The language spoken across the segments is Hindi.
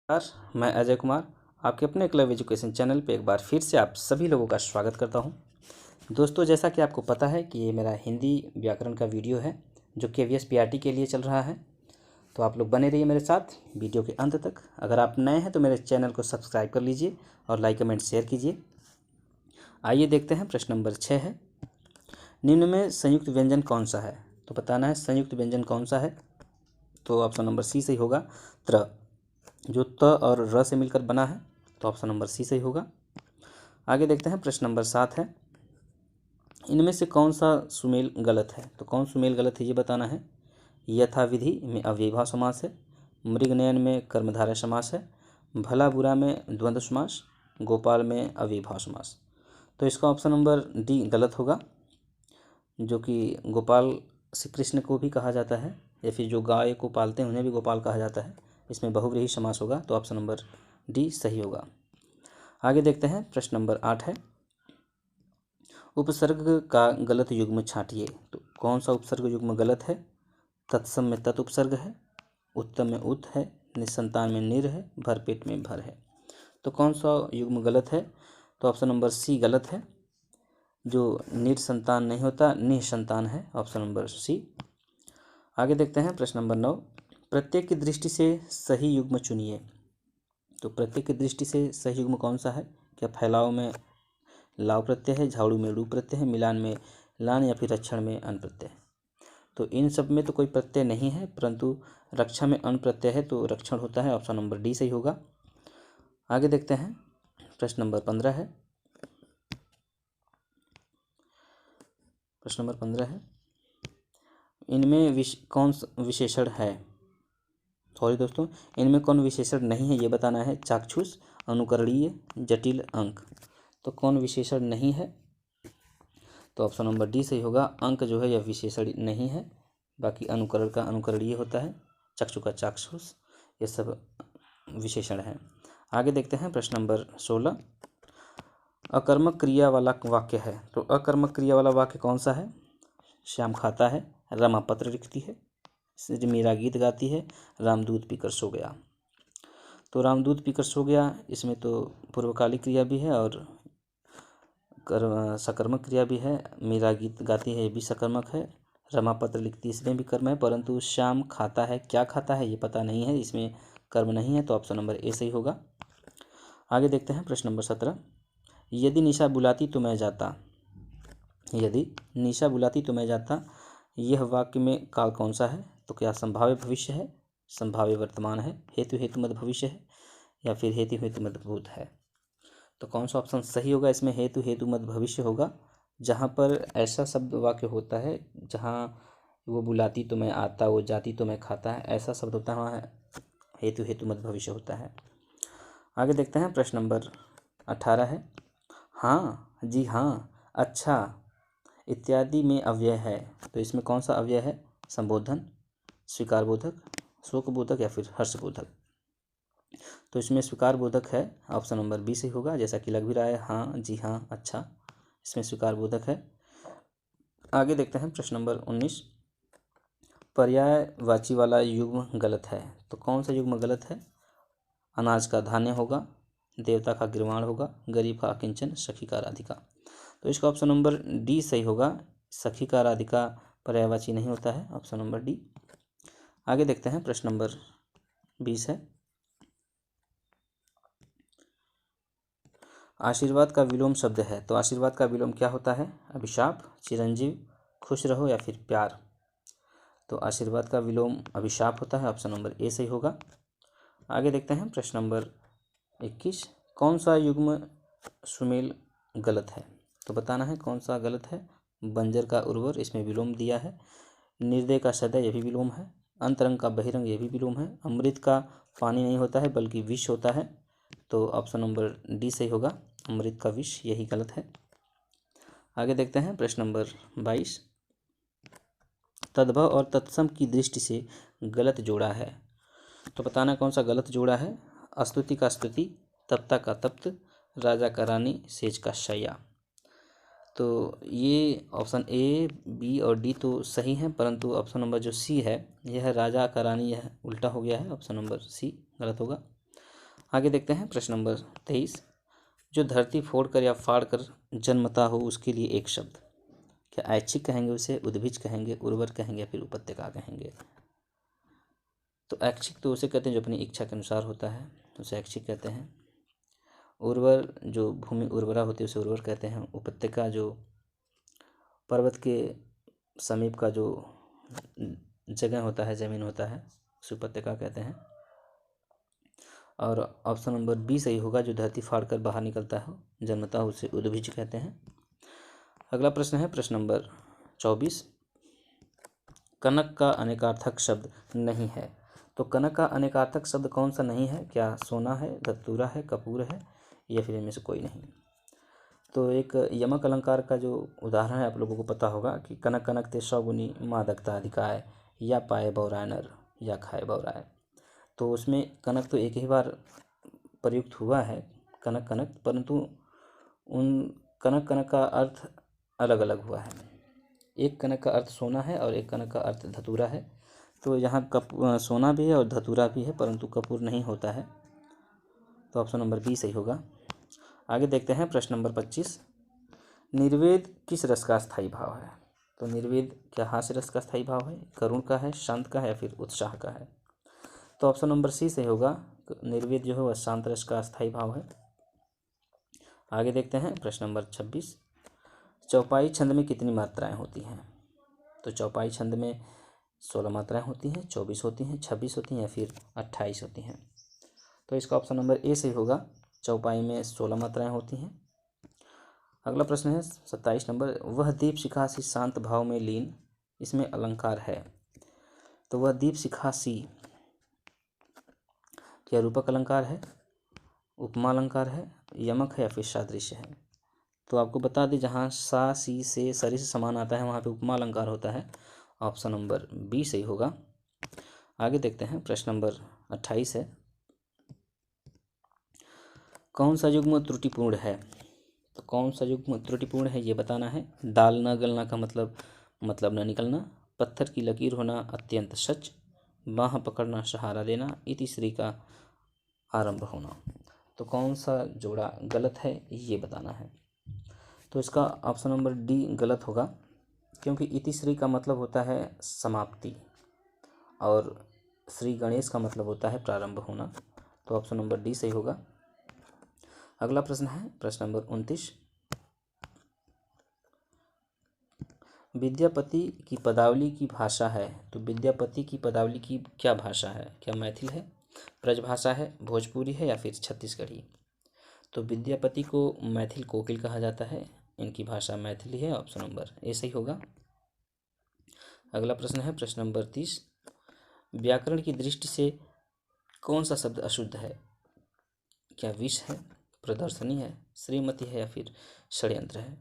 नमस्कार, मैं अजय कुमार आपके अपने एकलव्य एजुकेशन चैनल पे एक बार फिर से आप सभी लोगों का स्वागत करता हूं। दोस्तों, जैसा कि आपको पता है कि ये मेरा हिंदी व्याकरण का वीडियो है जो KVS PRT के लिए चल रहा है। तो आप लोग बने रहिए मेरे साथ वीडियो के अंत तक। अगर आप नए हैं तो मेरे चैनल को सब्सक्राइब कर लीजिए और लाइक कमेंट शेयर कीजिए। आइए देखते हैं, प्रश्न नंबर 6 है, निम्न में संयुक्त व्यंजन कौन सा है। तो बताना है संयुक्त व्यंजन कौन सा है। तो ऑप्शन नंबर सी सही होगा, त्र, जो त और र से मिलकर बना है। तो ऑप्शन नंबर सी सही होगा। आगे देखते हैं, प्रश्न नंबर 7 है, इनमें से कौन सा सुमेल गलत है। तो कौन सुमेल गलत है ये बताना है। यथाविधि में अव्ययीभाव समास है, मृगनयन में कर्मधारय समास है, भला बुरा में द्वंद्व समास, गोपाल में अव्ययीभाव समास। तो इसका ऑप्शन नंबर डी गलत होगा, जो कि गोपाल श्री कृष्ण को भी कहा जाता है, या फिर जो गाय को पालते हैं उन्हें भी गोपाल कहा जाता है। इसमें बहुव्रीहि समास होगा। तो ऑप्शन नंबर डी सही होगा। आगे देखते हैं, प्रश्न नंबर 8 है, उपसर्ग का गलत युग्म छांटिए। तो कौन सा उपसर्ग युग्म गलत है। तत्सम में तत् उपसर्ग है, उत्तम में उत है, निसंतान में निर है, भरपेट में भर है। तो कौन सा युग्म गलत है। तो ऑप्शन नंबर सी गलत है, जो निसंतान नहीं होता निसंतान है। Option number C. आगे देखते हैं, प्रश्न नंबर 9, प्रत्येक की दृष्टि से सही युग्म चुनिए। तो प्रत्येक की दृष्टि से सही युग्म कौन सा है। क्या फैलाव में लाव प्रत्यय है, झाड़ू में रू प्रत्यय है, मिलान में लान, या फिर रक्षण में अन प्रत्यय है। तो इन सब में तो कोई प्रत्यय नहीं है, परंतु रक्षा में अन प्रत्यय है तो रक्षण होता है। ऑप्शन नंबर डी सही होगा। आगे देखते हैं, प्रश्न नंबर 15 है, प्रश्न नंबर 15 है, इनमें कौन विशेषण है। सॉरी दोस्तों, इनमें कौन विशेषण नहीं है ये बताना है। चाक्षुष, अनुकरणीय, जटिल, अंक। तो कौन विशेषण नहीं है। तो ऑप्शन नंबर डी सही होगा। अंक जो है यह विशेषण नहीं है, बाकी अनुकरण का अनुकरणीय होता है, चक्षु का चाक्षुष, ये सब विशेषण है। आगे देखते हैं, प्रश्न नंबर 16, अकर्मक क्रिया वाला वाक्य है। तो अकर्मक क्रिया वाला वाक्य कौन सा है। श्याम खाता है, रमा पत्र लिखती है, मीरा गीत गाती है, राम दूध पीकर सो गया। तो राम दूध पीकर सो गया, इसमें तो पूर्वकालिक क्रिया भी है और सकर्मक क्रिया भी है। मीरा गीत गाती है, ये भी सकर्मक है। रमा पत्र लिखती है, इसमें भी कर्म है, परंतु श्याम खाता है, क्या खाता है ये पता नहीं है, इसमें कर्म नहीं है। तो ऑप्शन नंबर ए सही होगा। आगे देखते हैं, प्रश्न नंबर 17, यदि निशा बुलाती तो मैं जाता। यदि निशा बुलाती तो मैं जाता, यह वाक्य में काल कौन सा है। तो क्या संभाव्य भविष्य है, संभाव्य वर्तमान है, हेतु हेतु मत भविष्य है, या फिर हेतु हेतु मत भूत है। तो कौन सा ऑप्शन सही होगा। इसमें हेतु हेतु मत भविष्य होगा। जहाँ पर ऐसा शब्द वाक्य होता है जहाँ वो बुलाती तो मैं आता, वो जाती तो मैं खाता है, ऐसा शब्द होता है वहाँ हेतु हेतु मत भविष्य होता है। आगे देखते हैं, प्रश्न नंबर 18 है, हाँ, जी हाँ, अच्छा इत्यादि में अव्यय है। तो इसमें कौन सा अव्यय है। संबोधन, स्वीकार बोधक, शोक बोधक, या फिर हर्ष बोधक। तो इसमें स्वीकार बोधक है। ऑप्शन नंबर बी सही होगा। जैसा कि लग भी रहा है, हाँ, जी हाँ, अच्छा, इसमें स्वीकार बोधक है। आगे देखते हैं, प्रश्न नंबर 19, पर्यायवाची वाला युग्म गलत है। तो कौन सा युग्म गलत है। अनाज का धान्य होगा, देवता का गिरवाण होगा, गरीब का किंचन, सखी का राधिका। तो इसका ऑप्शन नंबर डी सही होगा। सखी का राधिका पर्यायवाची नहीं होता है। Option number D. आगे देखते हैं, प्रश्न नंबर 20 है, आशीर्वाद का विलोम शब्द है। तो आशीर्वाद का विलोम क्या होता है। अभिशाप, चिरंजीव, खुश रहो, या फिर प्यार। तो आशीर्वाद का विलोम अभिशाप होता है। ऑप्शन नंबर ए सही होगा। आगे देखते हैं, प्रश्न नंबर 21, कौन सा युग्म सुमेल गलत है। तो बताना है कौन सा गलत है। बंजर का उर्वर, इसमें विलोम दिया है। निर्दय का सदय, यह भी विलोम है। अंतरंग का बहिरंग, यह भी विलोम है। अमृत का पानी नहीं होता है बल्कि विष होता है। तो ऑप्शन नंबर डी सही होगा। अमृत का विष, यही गलत है। आगे देखते हैं, प्रश्न नंबर 22, तद्भव और तत्सम की दृष्टि से गलत जोड़ा है। तो बताना कौन सा गलत जोड़ा है। स्तुति का स्तुति, तप्ता का तप्त, राजा का रानी, सेज का शैया। तो ये ऑप्शन ए, बी और डी तो सही हैं, परंतु ऑप्शन नंबर जो सी है यह राजा का रानी, यह उल्टा हो गया है। ऑप्शन नंबर सी गलत होगा। आगे देखते हैं प्रश्न नंबर 23। जो धरती फोड़कर या फाड़कर जन्मता हो उसके लिए एक शब्द। क्या ऐच्छिक कहेंगे उसे, उद्भिज कहेंगे, उर्वर कहेंगे या फिर उपत्यका कहेंगे। तो ऐच्छिक तो उसे कहते हैं जो अपनी इच्छा के अनुसार होता है, उसे ऐच्छिक कहते हैं। उर्वर जो भूमि उर्वरा होती है उसे उर्वर कहते हैं। उपत्यका जो पर्वत के समीप का जो जगह होता है, ज़मीन होता है, उसे उपत्यका कहते हैं। और ऑप्शन नंबर बी सही होगा, जो धरती फाड़कर बाहर निकलता हो, जन्मता हो, उसे उद्भिज कहते हैं। अगला प्रश्न है प्रश्न नंबर 24। कनक का अनेकार्थक शब्द नहीं है। तो कनक का अनेकार्थक शब्द कौन सा नहीं है? क्या सोना है, धतूरा है, कपूर है या फिर इनमें से कोई नहीं। तो एक यमक अलंकार का जो उदाहरण है आप लोगों को पता होगा कि कनक कनक ते सौगुनी मादकता अधिकाय, या पाए बौराय नर या खाए बौराय। तो उसमें कनक तो एक ही बार प्रयुक्त हुआ है, कनक कनक, परंतु उन कनक कनक का अर्थ अलग अलग हुआ है। एक कनक का अर्थ सोना है और एक कनक का अर्थ धतूरा है। तो यहाँ सोना भी है और धतूरा भी है, परंतु कपूर नहीं होता है। तो ऑप्शन नंबर बी सही होगा। आगे देखते हैं प्रश्न नंबर 25। निर्वेद किस रस का स्थायी भाव है। तो निर्वेद क्या हास्य रस का स्थायी भाव है, करुण का है, शांत का है या फिर उत्साह का है। तो ऑप्शन नंबर सी सही होगा, निर्वेद जो है वह शांत रस का स्थायी भाव है। आगे देखते हैं प्रश्न नंबर 26। चौपाई छंद में कितनी मात्राएं होती हैं। तो चौपाई छंद में 16 मात्राएं होती हैं, 24 होती हैं, 26 होती हैं या फिर 28 होती हैं। तो इसका ऑप्शन नंबर ए सही होगा, चौपाई में 16 मात्राएं होती हैं। अगला प्रश्न है 27 नंबर। वह दीप शिखा सी शांत भाव में लीन, इसमें अलंकार है। तो वह दीप शिखा सी क्या रूपक अलंकार है, उपमा अलंकार है, यमक है या फिर सादृश्य है। तो आपको बता दें जहाँ सा सी से सरी से समान आता है वहाँ पे उपमा अलंकार होता है। ऑप्शन नंबर बी सही होगा। आगे देखते हैं प्रश्न नंबर 28 है। कौन सा युग्म त्रुटिपूर्ण है। तो कौन सा युग्म त्रुटिपूर्ण है ये बताना है। दाल न गलना का मतलब न निकलना, पत्थर की लकीर होना अत्यंत सच, बाँह पकड़ना सहारा देना, इति श्री का आरंभ होना। तो कौन सा जोड़ा गलत है ये बताना है। तो इसका ऑप्शन नंबर डी गलत होगा, क्योंकि इति श्री का मतलब होता है समाप्ति और श्री गणेश का मतलब होता है प्रारंभ होना। तो ऑप्शन नंबर डी सही होगा। अगला प्रश्न है प्रश्न नंबर 29। विद्यापति की पदावली की भाषा है। तो विद्यापति की पदावली की क्या भाषा है, क्या मैथिल है, ब्रजभाषा है, भोजपुरी है या फिर छत्तीसगढ़ी। तो विद्यापति को मैथिल कोकिल कहा जाता है, इनकी भाषा मैथिली है। ऑप्शन नंबर ए सही होगा। अगला प्रश्न है प्रश्न नंबर 30। व्याकरण की दृष्टि से कौन सा शब्द अशुद्ध है। क्या विष है, प्रदर्शनी है, श्रीमती है या फिर षड्यंत्र है।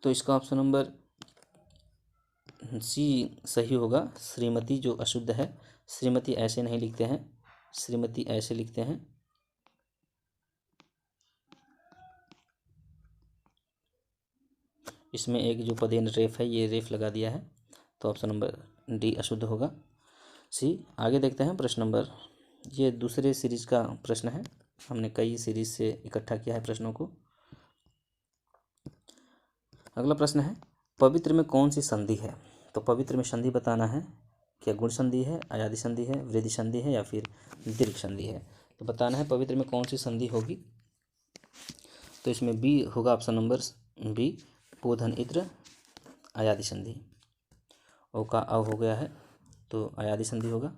तो इसका ऑप्शन नंबर सी सही होगा, श्रीमती जो अशुद्ध है। श्रीमती ऐसे नहीं लिखते हैं, श्रीमती ऐसे लिखते हैं। इसमें एक जो पदेन रेफ है ये रेफ लगा दिया है। तो ऑप्शन नंबर डी अशुद्ध होगा, सी। आगे देखते हैं प्रश्न नंबर, ये दूसरे सीरीज का प्रश्न है, हमने कई सीरीज से इकट्ठा किया है प्रश्नों को। अगला प्रश्न है पवित्र में कौन सी संधि है। तो पवित्र में संधि बताना है। क्या गुण संधि है, अयादि संधि है, वृद्धि संधि है या फिर दीर्घ संधि है। तो बताना है पवित्र में कौन सी संधि होगी। तो इसमें बी होगा ऑप्शन नंबर बी, पोधन इत्र अयादि संधि। ओ का अव हो गया है तो अयादि संधि होगा।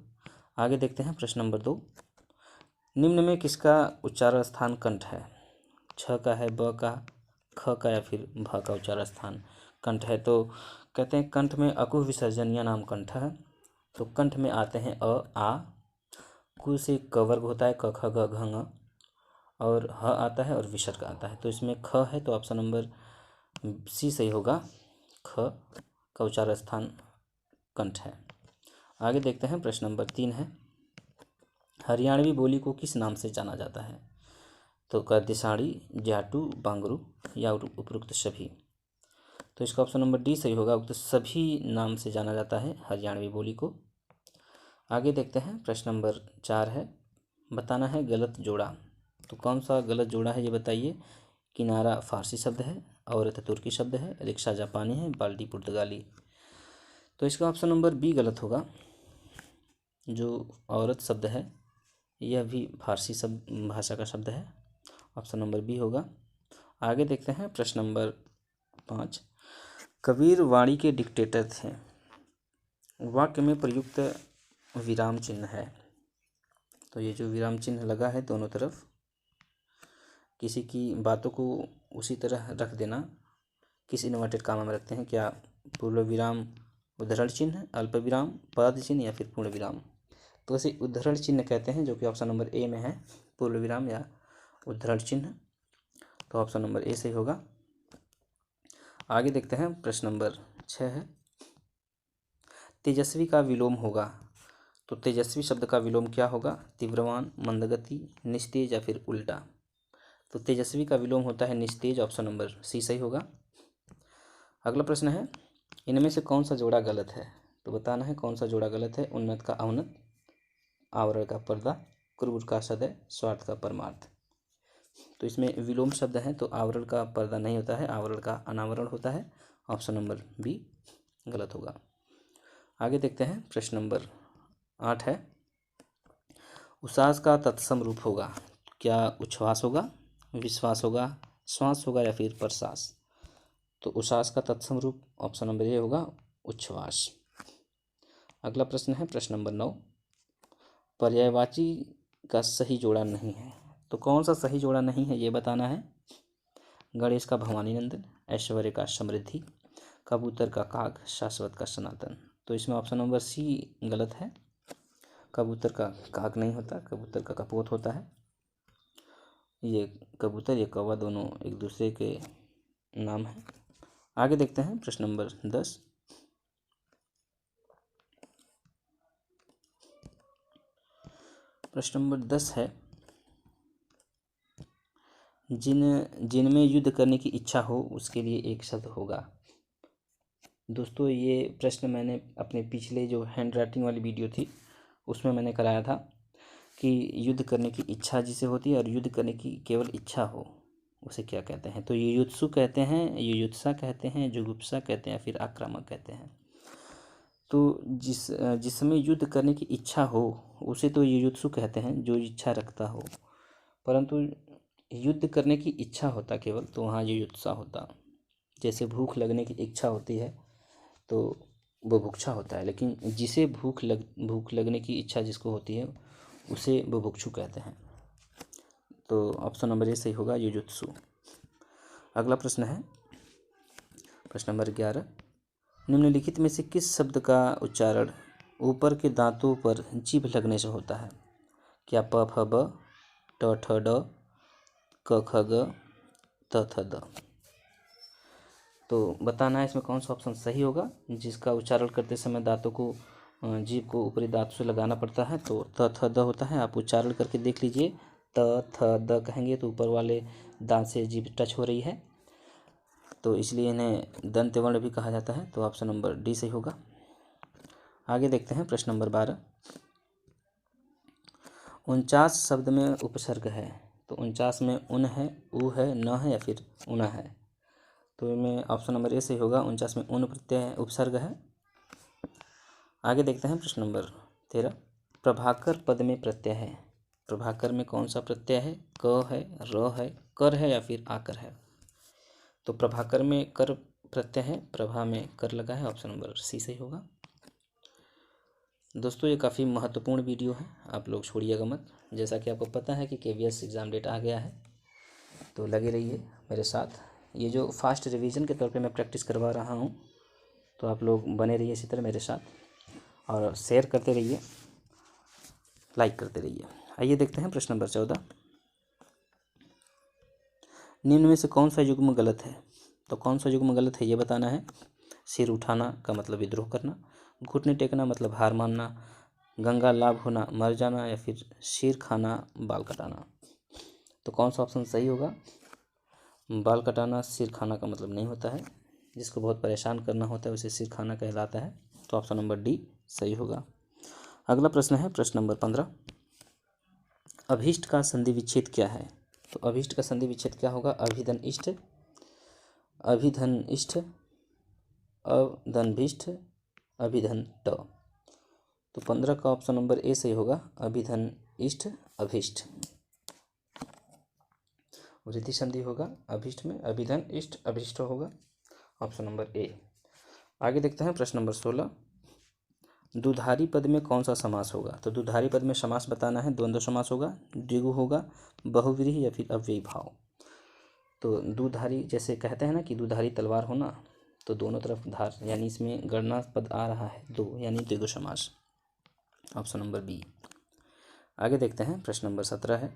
आगे देखते हैं प्रश्न नंबर 2। निम्न में किसका उच्चारण स्थान कंठ है। छ का है, ब का, ख का या फिर भ का उच्चारण स्थान कंठ है। तो कहते हैं कंठ में अकुह विसर्जनीय नाम कंठ है। तो कंठ में आते हैं अ, आ, कु से क वर्ग होता है, क ख ग घ ङ, और ह आता है और विसर्ग आता है। तो इसमें ख है तो ऑप्शन नंबर सी सही होगा, ख का उच्चारण स्थान कंठ है। आगे देखते हैं प्रश्न नंबर 3 है। हरियाणवी बोली को किस नाम से जाना जाता है। तो कर्दिशाड़ी, जाटू, बांगरू या उपरोक्त सभी। तो इसका ऑप्शन नंबर डी सही होगा, उक्त सभी नाम से जाना जाता है हरियाणवी बोली को। आगे देखते हैं प्रश्न नंबर 4 है। बताना है गलत जोड़ा। तो कौन सा गलत जोड़ा है ये बताइए। किनारा फारसी शब्द है, औरत तुर्की शब्द है, रिक्शा जापानी है, बाल्टी पुर्तगाली। तो इसका ऑप्शन नंबर बी गलत होगा। जो औरत शब्द है यह भी फारसी शब्द भाषा का शब्द है। ऑप्शन नंबर बी होगा। आगे देखते हैं प्रश्न नंबर 5। कबीर वाणी के डिक्टेटर थे। वाक्य में प्रयुक्त विराम चिन्ह है। तो ये जो विराम चिन्ह लगा है दोनों तरफ, किसी की बातों को उसी तरह रख देना। किस इन्वर्टेड कामा में रखते हैं, क्या पूर्ण विराम, उद्धरण चिन्ह, अल्प विराम, पद चिन्ह या फिर पूर्ण विराम। तो इसे उद्धरण चिन्ह कहते हैं, जो कि ऑप्शन नंबर ए में है, पूर्ण विराम या उद्धरण चिन्ह। तो ऑप्शन नंबर ए सही होगा। आगे देखते हैं प्रश्न नंबर 6 है, तेजस्वी का विलोम होगा। तो तेजस्वी शब्द का विलोम क्या होगा। तीव्रवान, मंदगति, निस्तेज या फिर उल्टा। तो तेजस्वी का विलोम होता है निस्तेज। ऑप्शन नंबर सी सही होगा। अगला प्रश्न है, इनमें से कौन सा जोड़ा गलत है। तो बताना है कौन सा जोड़ा गलत है। उन्नत का अवनत, आवरण का पर्दा, क्रूर का सदय, स्वार्थ का परमार्थ। तो इसमें विलोम शब्द है, तो आवरण का पर्दा नहीं होता है, आवरण का अनावरण होता है। ऑप्शन नंबर बी गलत होगा। आगे देखते हैं प्रश्न नंबर 8 है, उसास का तत्सम रूप होगा। क्या उच्छ्वास होगा, विश्वास होगा, श्वास होगा या फिर प्रश्वास। तो उसास का तत्सम रूप ऑप्शन नंबर ए होगा, उच्छ्वास। अगला प्रश्न है प्रश्न नंबर 9, पर्यायवाची का सही जोड़ा नहीं है। तो कौन सा सही जोड़ा नहीं है ये बताना है। गणेश का भवानी नंदन, ऐश्वर्य का समृद्धि, कबूतर का काग, शाश्वत का सनातन। तो इसमें ऑप्शन नंबर सी गलत है। कबूतर का काग नहीं होता, कबूतर का कपोत होता है। ये कबूतर ये कौवा दोनों एक दूसरे के नाम हैं। आगे देखते हैं प्रश्न नंबर 10। प्रश्न नंबर 10 है, जिनमें युद्ध करने की इच्छा हो उसके लिए एक शब्द होगा। दोस्तों ये प्रश्न मैंने अपने पिछले जो हैंड राइटिंग वाली वीडियो थी उसमें मैंने कराया था कि युद्ध करने की इच्छा जिसे होती है और युद्ध करने की केवल इच्छा हो उसे क्या कहते हैं। तो युयुत्सु कहते हैं, युयुत्सा कहते हैं, जुगुप्सा कहते हैं, फिर आक्रामक कहते हैं। तो जिसमें युद्ध करने की इच्छा हो उसे तो युयुत्सु कहते हैं, जो इच्छा रखता हो। परंतु युद्ध करने की इच्छा होता केवल, तो वहाँ युयुत्सा होता। जैसे भूख लगने की इच्छा होती है तो बुभुक्षा होता है, लेकिन जिसे भूख लगने की इच्छा जिसको होती है उसे बुभुक्षु कहते हैं। तो ऑप्शन नंबर ए सही होगा, युजुत्सु। अगला प्रश्न है प्रश्न नंबर 11, निम्नलिखित में से किस शब्द का उच्चारण ऊपर के दांतों पर जीभ लगने से होता है। क्या प फ ब, ट ठ ड, क ख ग, त थ द। तो बताना है इसमें कौन सा ऑप्शन सही होगा, जिसका उच्चारण करते समय दांतों को जीभ को ऊपरी दांत से लगाना पड़ता है। तो त थ द होता है। आप उच्चारण करके देख लीजिए, त थ द कहेंगे तो ऊपर वाले दांत से जीभ टच हो रही है, तो इसलिए इन्हें दंत वर्ण भी कहा जाता है। तो ऑप्शन नंबर डी सही होगा। आगे देखते हैं प्रश्न नंबर 12, 49 शब्द में उपसर्ग है। तो 49 में उन है, उ है, न है या फिर उना है। तो इनमें ऑप्शन नंबर ए सही होगा, 49 में उन प्रत्यय उपसर्ग है। आगे देखते हैं प्रश्न नंबर 13, प्रभाकर पद में प्रत्यय है। प्रभाकर में कौन सा प्रत्यय है, क है, र है, कर है या फिर आकर है। तो प्रभाकर में कर प्रत्यय है, प्रभा में कर लगा है। ऑप्शन नंबर सी सही होगा। दोस्तों ये काफ़ी महत्वपूर्ण वीडियो है, आप लोग छोड़िएगा मत। जैसा कि आपको पता है कि KVS एग्ज़ाम डेट आ गया है, तो लगे रहिए मेरे साथ। ये जो फास्ट रिवीजन के तौर पे मैं प्रैक्टिस करवा रहा हूँ, तो आप लोग बने रहिए इसी तरह मेरे साथ और शेयर करते रहिए, लाइक करते रहिए। आइए देखते हैं प्रश्न नंबर 14, निम्न में से कौन सा युग्म गलत है। तो कौन सा युग्म गलत है ये बताना है। सिर उठाना का मतलब विद्रोह करना, घुटने टेकना मतलब हार मानना, गंगा लाभ होना मर जाना या फिर सिर खाना बाल कटाना। तो कौन सा ऑप्शन सही होगा। बाल कटाना सिर खाना का मतलब नहीं होता है, जिसको बहुत परेशान करना होता है उसे सिर खाना कहलाता है। तो ऑप्शन नंबर डी सही होगा। अगला प्रश्न है प्रश्न नंबर 15, अभीष्ट का संधि विच्छेद क्या है? तो अभीष्ट का संधि विच्छेद क्या होगा? अभिधन इष्ट, अभिधन इष्ट, अवधन भिष्ट, अभिधन ट। तो 15 का ऑप्शन नंबर ए सही होगा, अभिधन इष्ट अभिष्ट। वृद्धि संधि होगा अभिष्ट में, अभिधन इष्ट अभिष्ट होगा, ऑप्शन नंबर ए। आगे देखते हैं प्रश्न नंबर 16। दुधारी पद में कौन सा समास होगा? तो दुधारी पद में समास बताना है, द्वंद्व समास होगा, द्विगु होगा, बहुव्रीहि या फिर अव्ययी भाव। तो दुधारी, जैसे कहते हैं ना कि दुधारी तलवार होना, तो दोनों तरफ धार, यानी इसमें गणना पद आ रहा है दो, यानी द्विगु समास, ऑप्शन नंबर बी। आगे देखते हैं प्रश्न नंबर 17 है,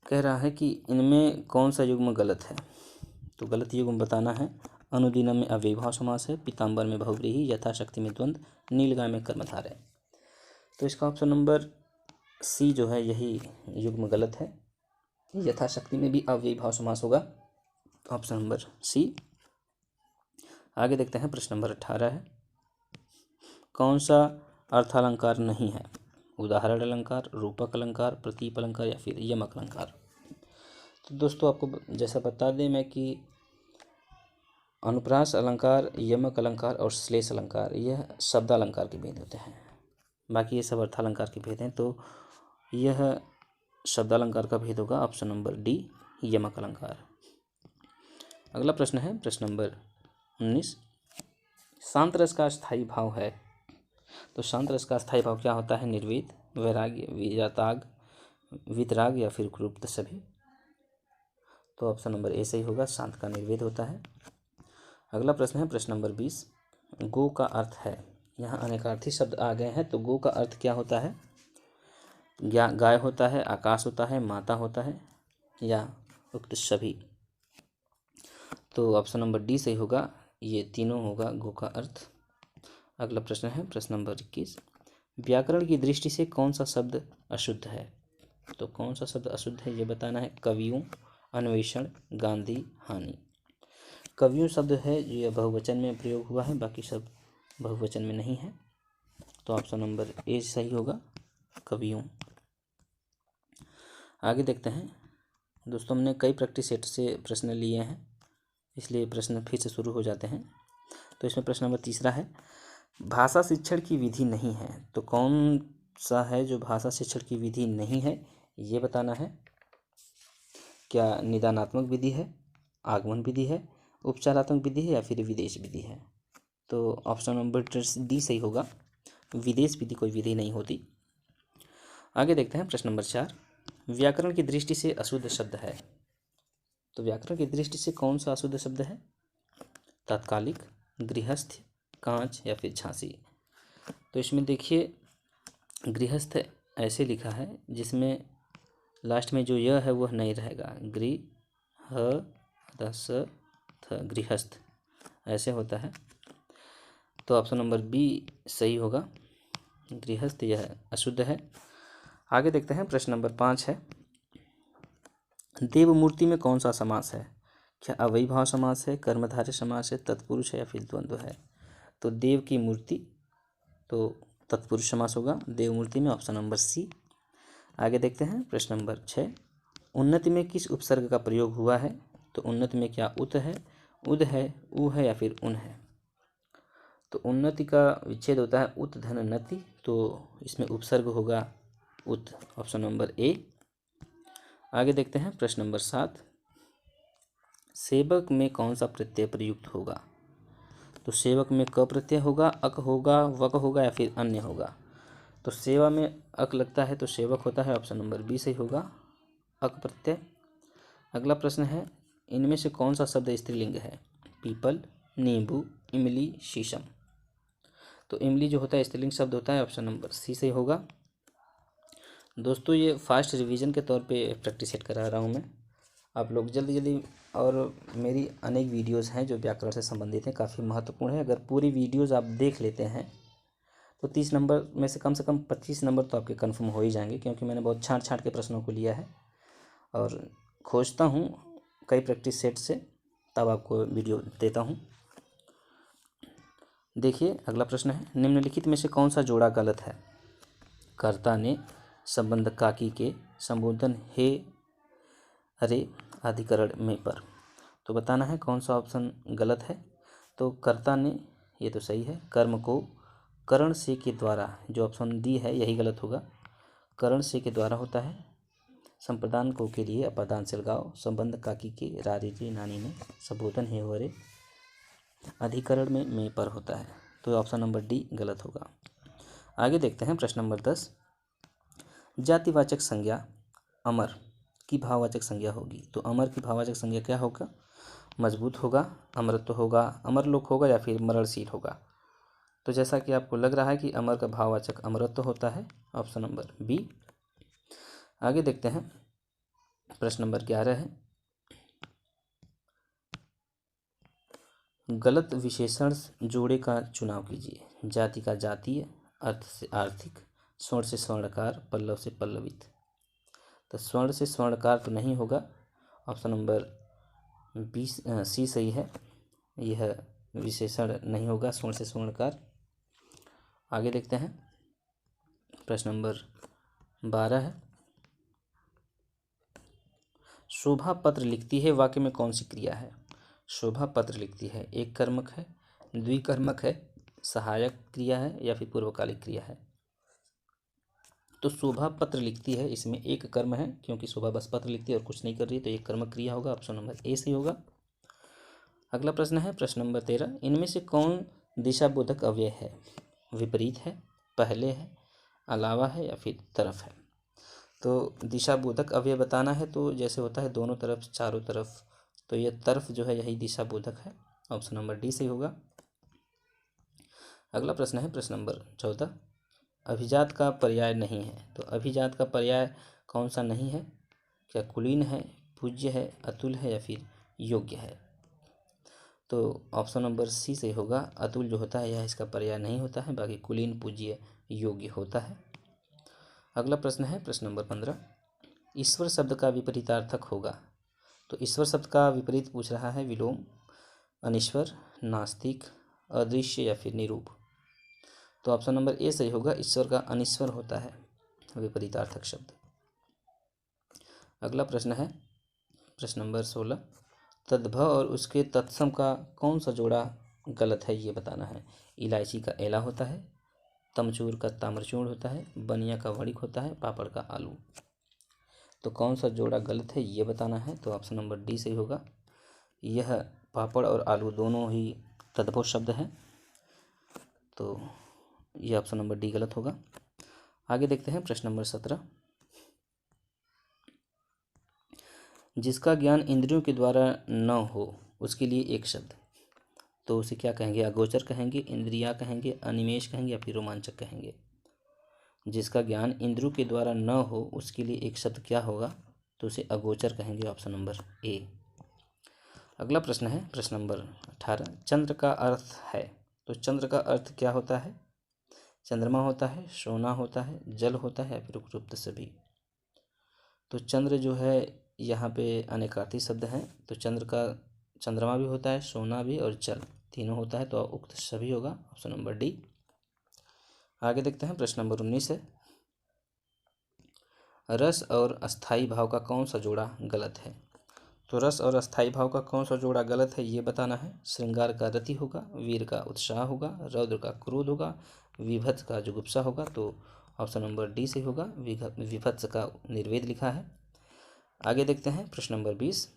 कह रहा है कि इनमें कौन सा युग्म गलत है? तो गलत युग्म बताना है। अनुदिनम में अव्ययीभाव समास है, पीताम्बर में बहुव्रीहि, यथाशक्ति में द्वंद्व, नीलगाय में कर्मधारय है। तो इसका ऑप्शन नंबर सी जो है यही युग्म गलत है। यथाशक्ति में भी अव्ययीभाव समास होगा, ऑप्शन नंबर सी। आगे देखते हैं प्रश्न नंबर 18 है, कौन सा अर्थालंकार नहीं है? उदाहरण अलंकार, रूपक अलंकार, प्रतीप अलंकार या फिर यमक अलंकार। तो दोस्तों आपको जैसा बता दें मैं कि अनुप्रास अलंकार, यमक अलंकार और श्लेष अलंकार यह शब्दालंकार के भेद होते हैं, बाकी ये सब अर्थालंकार के भेद हैं। तो यह शब्दालंकार का भेद होगा, ऑप्शन नंबर डी यमक अलंकार। अगला प्रश्न है प्रश्न नंबर 19। शांत रस का स्थायी भाव है। तो शांत रस का स्थायी भाव क्या होता है? निर्वेद, वैराग्य, विराताग, वितराग या फिर क्रूप्त सभी। तो ऑप्शन नंबर ए सही होगा, शांत का निर्वेद होता है। अगला प्रश्न है प्रश्न नंबर 20। गो का अर्थ है, यहाँ अनेकार्थी शब्द आ गए हैं, तो गो का अर्थ क्या होता है? गाय होता है, आकाश होता है, माता होता है या उक्त सभी। तो ऑप्शन नंबर डी सही होगा, ये तीनों होगा गो का अर्थ। अगला प्रश्न है प्रश्न नंबर 21। व्याकरण की दृष्टि से कौन सा शब्द अशुद्ध है? तो कौन सा शब्द अशुद्ध है ये बताना है। कवियों, अन्वेषण, गांधी, हानि। कवियों शब्द है जो यह बहुवचन में प्रयोग हुआ है, बाकी सब बहुवचन में नहीं है, तो ऑप्शन नंबर ए सही होगा, कवियों। आगे देखते हैं दोस्तों, हमने कई प्रैक्टिस सेट से प्रश्न लिए हैं, इसलिए प्रश्न फिर से शुरू हो जाते हैं। तो इसमें प्रश्न नंबर 3 है, भाषा शिक्षण की विधि नहीं है। तो कौन सा है जो भाषा शिक्षण की विधि नहीं है ये बताना है। क्या निदानात्मक विधि है, आगमन विधि है, उपचारात्मक विधि है या फिर विदेश विधि है? तो ऑप्शन नंबर डी सही होगा, विदेश विधि कोई विधि नहीं होती। आगे देखते हैं प्रश्न नंबर 4। व्याकरण की दृष्टि से अशुद्ध शब्द है। तो व्याकरण की दृष्टि से कौन सा अशुद्ध शब्द है? तात्कालिक, गृहस्थ, कांच या फिर झांसी। तो इसमें देखिए गृहस्थ ऐसे लिखा है जिसमें लास्ट में जो य है वह नहीं रहेगा, गृहस्थ ऐसे होता है। तो ऑप्शन नंबर बी सही होगा, गृहस्थ यह अशुद्ध है। आगे देखते हैं प्रश्न नंबर 5 है, देवमूर्ति में कौन सा समास है? क्या अव्ययी भाव समास है, कर्मधारय समास है, तत्पुरुष है या फिर द्वंद्व है? तो देव की मूर्ति, तो तत्पुरुष समास होगा देवमूर्ति में, ऑप्शन नंबर सी। आगे देखते हैं प्रश्न नंबर 6। उन्नति में किस उपसर्ग का प्रयोग हुआ है? तो उन्नति में क्या उत है, उद है, उ है या फिर उन है? तो उन्नति का विच्छेद होता है उत धन नति, तो इसमें उपसर्ग होगा उत, ऑप्शन नंबर ए। आगे देखते हैं प्रश्न नंबर 7। सेवक में कौन सा प्रत्यय प्रयुक्त होगा? तो सेवक में क प्रत्यय होगा, अक होगा, वक होगा या फिर अन्य होगा? तो सेवा में अक लगता है तो सेवक होता है, ऑप्शन नंबर बी सही होगा, अक प्रत्यय। अगला प्रश्न है, इनमें से कौन सा शब्द स्त्रीलिंग है? पीपल, नींबू, इमली, शीशम। तो इमली जो होता है स्त्रीलिंग शब्द होता है, ऑप्शन नंबर सी सही होगा। दोस्तों ये फास्ट रिवीजन के तौर पे प्रैक्टिस सेट करा रहा हूँ मैं, आप लोग जल्दी जल्दी, और मेरी अनेक वीडियोस हैं जो व्याकरण से संबंधित हैं, काफ़ी महत्वपूर्ण है। अगर पूरी वीडियोस आप देख लेते हैं तो 30 नंबर में से कम 25 नंबर तो आपके कंफर्म हो ही जाएंगे, क्योंकि मैंने बहुत छांट छांट के प्रश्नों को लिया है और खोजता हूँ कई प्रैक्टिस सेट से, तब आपको वीडियो देता हूँ। देखिए अगला प्रश्न है, निम्नलिखित में से कौन सा जोड़ा गलत है? कर्ता ने संबंध काकी के संबोधन हे अरे अधिकरण में पर। तो बताना है कौन सा ऑप्शन गलत है। तो कर्ता ने, ये तो सही है, कर्म को करण से के द्वारा, जो ऑप्शन डी है यही गलत होगा, करण से के द्वारा होता है। संप्रदान को के लिए अपादान से लगाओ, संबंध काकी के रारी नानी में, संबोधन हे वरे अधिकरण में पर होता है। तो ऑप्शन नंबर डी गलत होगा। आगे देखते हैं प्रश्न नंबर 10। जातिवाचक संज्ञा अमर की भाववाचक संज्ञा होगी। तो अमर की भाववाचक संज्ञा क्या होगा? मजबूत होगा, अमरत्व होगा, अमरलोक होगा या फिर मरणशील होगा। तो जैसा कि आपको लग रहा है कि अमर का भाववाचक अमरत्व होता है, ऑप्शन नंबर बी। आगे देखते हैं प्रश्न नंबर 11 है, गलत विशेषण जोड़े का चुनाव कीजिए। जाति का जातीय, अर्थ से आर्थिक, स्वर्ण से स्वर्णकार, पल्लव से पल्लवित। तो स्वर्ण से स्वर्णकार तो नहीं होगा, ऑप्शन नंबर बी सी सही है, यह विशेषण नहीं होगा स्वर्ण से स्वर्णकार। आगे देखते हैं प्रश्न नंबर 12 है, शोभा पत्र लिखती है वाक्य में कौन सी क्रिया है? शोभा पत्र लिखती है एक कर्मक है, द्विकर्मक है, सहायक क्रिया है या फिर पूर्वकालिक क्रिया है। तो शोभा पत्र लिखती है, इसमें एक कर्म है क्योंकि शोभा बस पत्र लिखती है और कुछ नहीं कर रही है, तो एक कर्मक क्रिया होगा, ऑप्शन नंबर ए सही होगा। अगला प्रश्न है प्रश्न नंबर 13, इनमें से कौन दिशाबोधक अव्यय है? विपरीत है, पहले है, अलावा है या फिर तरफ है। तो दिशाबोधक अव्यय बताना है तो जैसे होता है दोनों तरफ, चारों तरफ, तो यह तरफ जो है यही दिशाबोधक है, ऑप्शन नंबर डी सही होगा। अगला प्रश्न है प्रश्न नंबर 14, अभिजात का पर्याय नहीं है। तो अभिजात का पर्याय कौन सा नहीं है? क्या कुलीन है, पूज्य है, अतुल है या फिर योग्य है। तो ऑप्शन नंबर सी सही होगा, अतुल जो होता है यह इसका पर्याय नहीं होता है, बाकी कुलीन, पूज्य, योग्य होता है। अगला प्रश्न है प्रश्न नंबर 15, ईश्वर शब्द का विपरीतार्थक होगा। तो ईश्वर शब्द का विपरीत पूछ रहा है, विलोम, अनिश्वर, नास्तिक, अदृश्य या फिर निरूप। तो ऑप्शन नंबर ए सही होगा, ईश्वर का अनिश्वर होता है विपरीतार्थक शब्द। अगला प्रश्न है प्रश्न नंबर 16, तद्भव और उसके तत्सम का कौन सा जोड़ा गलत है ये बताना है। इलायची का एला होता है, तमचूर का ताम्रचूर्ण होता है, बनिया का वणिक होता है, पापड़ का आलू। तो कौन सा जोड़ा गलत है ये बताना है। तो ऑप्शन नंबर डी सही होगा, यह पापड़ और आलू दोनों ही तद्भव शब्द हैं, तो यह ऑप्शन नंबर डी गलत होगा। आगे देखते हैं प्रश्न नंबर 17, जिसका ज्ञान इंद्रियों के द्वारा न हो उसके लिए एक शब्द। तो उसे क्या कहेंगे? अगोचर कहेंगे, इंद्रिया कहेंगे, अनिमेष कहेंगे या फिर रोमांचक कहेंगे। जिसका ज्ञान इंद्रियों के द्वारा न हो उसके लिए एक शब्द क्या होगा? तो उसे अगोचर कहेंगे, ऑप्शन नंबर ए। अगला प्रश्न है प्रश्न नंबर 18, चंद्र का अर्थ है। तो चंद्र का अर्थ क्या होता है? चंद्रमा होता है, सोना होता है, जल होता है या फिर उपरोक्त सभी। तो चंद्र जो है यहाँ पे अनेकार्थी शब्द हैं, तो चंद्र का चंद्रमा भी होता है, सोना भी और जल तीनों होता है, तो उक्त सभी होगा, ऑप्शन नंबर डी। आगे देखते हैं प्रश्न नंबर 19 है, रस और अस्थाई भाव का कौन सा जोड़ा गलत है। तो रस और अस्थाई भाव का कौन सा जोड़ा गलत है ये बताना है। श्रृंगार का रति होगा, वीर का उत्साह होगा, रौद्र का क्रोध होगा, विभत्स का जुगुप्सा होगा। तो ऑप्शन नंबर डी से होगा, विभत्स का निर्वेद लिखा है। आगे देखते हैं प्रश्न नंबर 20,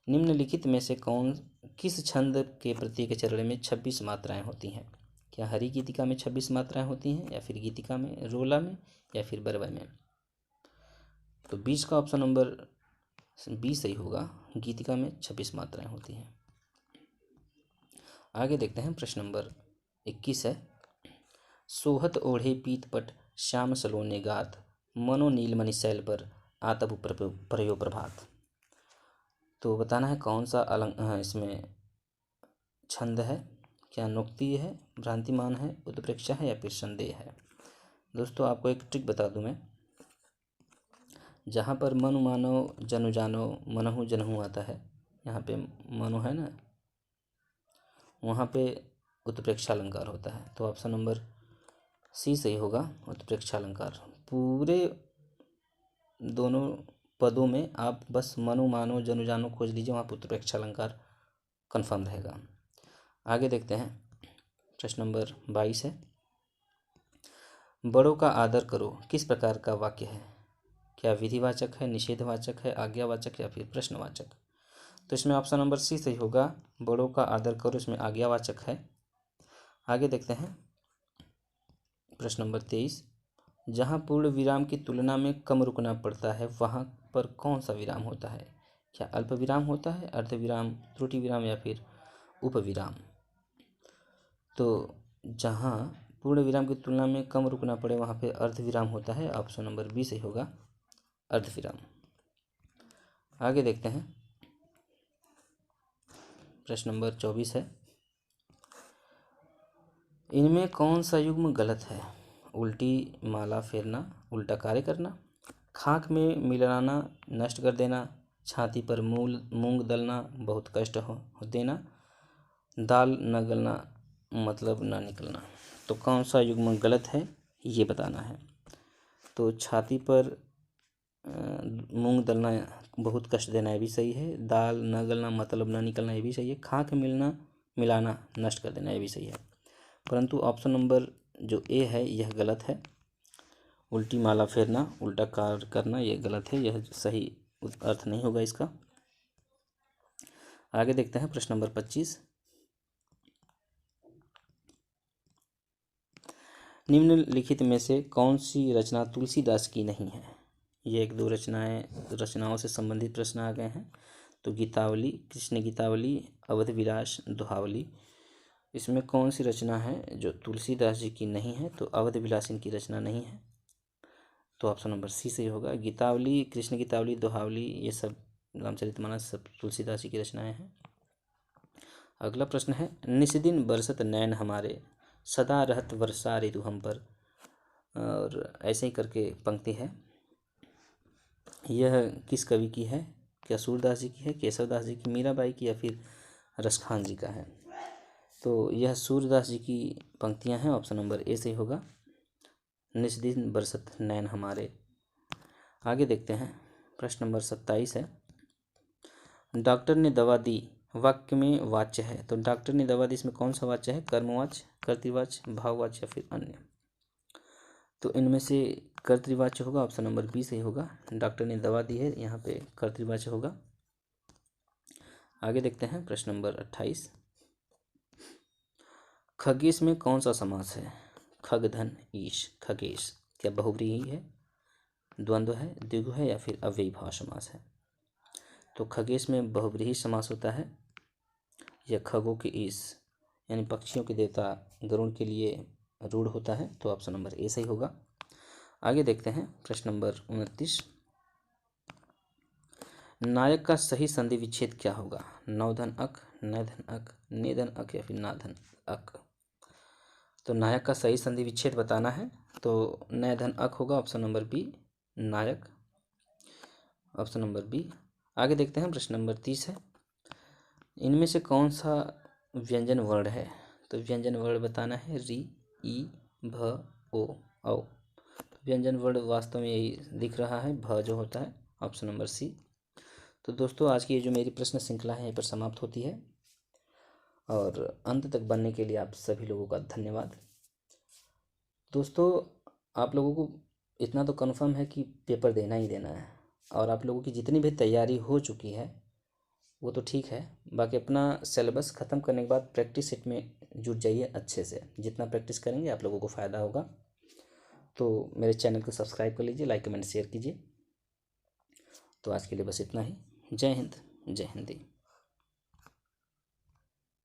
निम्नलिखित में से किस छंद के प्रत्येक चरण में 26 मात्राएं होती हैं। क्या हरि गीतिका में 26 मात्राएं होती हैं या फिर गीतिका में, रोला में या फिर बरवय में। तो 20 का ऑप्शन नंबर बी सही होगा, गीतिका में 26 मात्राएं होती हैं। आगे देखते हैं प्रश्न नंबर 21 है, सोहत ओढ़े पीतपट श्याम सलोने गात, मनो नीलमणि शैल पर आतप प्रयो प्रभात। तो बताना है कौन सा इसमें छंद है। क्या नुक्ति है, भ्रांतिमान है, उत्प्रेक्षा है या फिर संदेह है। दोस्तों आपको एक ट्रिक बता दूं मैं, जहाँ पर मनु मानो जनु जानो मनहु जनहु आता है, यहाँ पे मनु है ना, वहाँ पे उत्प्रेक्षा अलंकार होता है। तो ऑप्शन नंबर सी सही होगा, उत्प्रेक्षा अलंकार। पूरे दोनों पदों में आप बस मनु मानो जनु जानो खोज लीजिए, वहाँ पर उत्प्रेक्षा अलंकार कन्फर्म रहेगा। आगे देखते हैं, प्रश्न नंबर 22 है, बड़ों का आदर करो किस प्रकार का वाक्य है? क्या विधिवाचक है, निषेधवाचक है, आज्ञावाचक या फिर प्रश्नवाचक? तो इसमें ऑप्शन नंबर सी सही होगा, बड़ों का आदर करो, इसमें आज्ञावाचक है। आगे देखते हैं, प्रश्न नंबर 23, जहाँ पूर्ण विराम की तुलना में कम रुकना पड़ता है वहाँ पर कौन सा विराम होता है? क्या अल्प विराम होता है, अर्ध विराम, त्रुटि विराम या फिर उपविराम? तो जहाँ पूर्ण विराम की तुलना में कम रुकना पड़े वहाँ पे अर्ध विराम होता है, ऑप्शन नंबर बी सही होगा, अर्ध विराम। आगे देखते हैं, प्रश्न नंबर 24 है, इनमें कौन सा युग्म गलत है? उल्टी माला फेरना, उल्टा कार्य करना, खाक में मिलाना, नष्ट कर देना, छाती पर मूंग दलना, बहुत कष्ट हो देना, दाल न गलना, मतलब ना निकलना। तो कौन सा युग्म गलत है ये बताना है। तो छाती पर मूंग दलना, बहुत कष्ट देना, ये भी सही है। दाल न गलना, मतलब ना निकलना, ये भी सही है। खाक मिलना मिलाना, नष्ट कर देना, ये भी सही है। परंतु ऑप्शन नंबर जो ए है यह गलत है। उल्टी माला फेरना, उल्टा कार्य करना, यह गलत है, यह सही अर्थ नहीं होगा इसका। आगे देखते हैं, प्रश्न नंबर 25, निम्नलिखित में से कौन सी रचना तुलसीदास की नहीं है? ये एक दो रचनाओं से संबंधित प्रश्न आ गए हैं। तो गीतावली, कृष्ण गीतावली, अवध विलास, दोहावली, इसमें कौन सी रचना है जो तुलसीदास जी की नहीं है? तो अवध विलास इनकी रचना नहीं है, तो ऑप्शन नंबर सी सही होगा। गीतावली, कृष्ण गीतावली, दोहावली, ये सब रामचरितमानस सब तुलसीदास जी की रचनाएं हैं। अगला प्रश्न है, निस्दिन बरसत नैन हमारे, सदा रहत वर्षा ऋतु हम पर, और ऐसे ही करके पंक्ति है। यह किस कवि की है? क्या सूरदास जी की है, केशवदास जी की, मीराबाई की या फिर रसखान जी का है? तो यह सूरदास जी की पंक्तियां हैं, ऑप्शन नंबर ए सही होगा, निस्दिन बरसत नैन हमारे। आगे देखते हैं, प्रश्न नंबर 27 है, डॉक्टर ने दवा दी वाक्य में वाच्य है। तो डॉक्टर ने दवा दी, इसमें कौन सा वाच्य है? कर्मवाच्य, कर्तृवाच्य, भाववाच्य या फिर अन्य? तो इनमें से कर्तृवाच्य होगा, ऑप्शन नंबर बी सही होगा। डॉक्टर ने दवा दी है, यहाँ पे कर्तृवाच्य होगा। आगे देखते हैं, प्रश्न नंबर 28, खगेश में कौन सा समास है? खगधन ईश, खगेश, क्या बहुव्रीहि है, द्वंद्व है, द्विगु है या फिर अव्ययी भाव समास है? तो खगेश में बहुव्रीहि समास होता है। यह खगों के ईश यानी पक्षियों के देवता गरुड़ के लिए रूढ़ होता है, तो ऑप्शन नंबर ए सही होगा। आगे देखते हैं, प्रश्न नंबर 29, नायक का सही संधि विच्छेद क्या होगा? नवधन अक, नैधन अक, नेधन अक या फिर नाधन अक? तो नायक का सही संधि विच्छेद बताना है, तो नैधन अक होगा, ऑप्शन नंबर बी, नायक, ऑप्शन नंबर बी। आगे देखते हैं, प्रश्न नंबर 30 है, इनमें से कौन सा व्यंजन वर्ण है? तो व्यंजन वर्ण बताना है, री, ई, भ, ओ, औ। व्यंजन वर्ण वास्तव में यही दिख रहा है, भ जो होता है, ऑप्शन नंबर सी। तो दोस्तों, आज की ये जो मेरी प्रश्न श्रृंखला है यहीं पर समाप्त होती है, और अंत तक बनने के लिए आप सभी लोगों का धन्यवाद। दोस्तों, आप लोगों को इतना तो कन्फर्म है कि पेपर देना ही देना है, और आप लोगों की जितनी भी तैयारी हो चुकी है वो तो ठीक है, बाकी अपना सिलेबस ख़त्म करने के बाद प्रैक्टिस सेट में जुट जाइए अच्छे से। जितना प्रैक्टिस करेंगे आप लोगों को फ़ायदा होगा। तो मेरे चैनल को सब्सक्राइब कर लीजिए, लाइक कमेंट शेयर कीजिए। तो आज के लिए बस इतना ही। जय हिंद, जय हिंदी।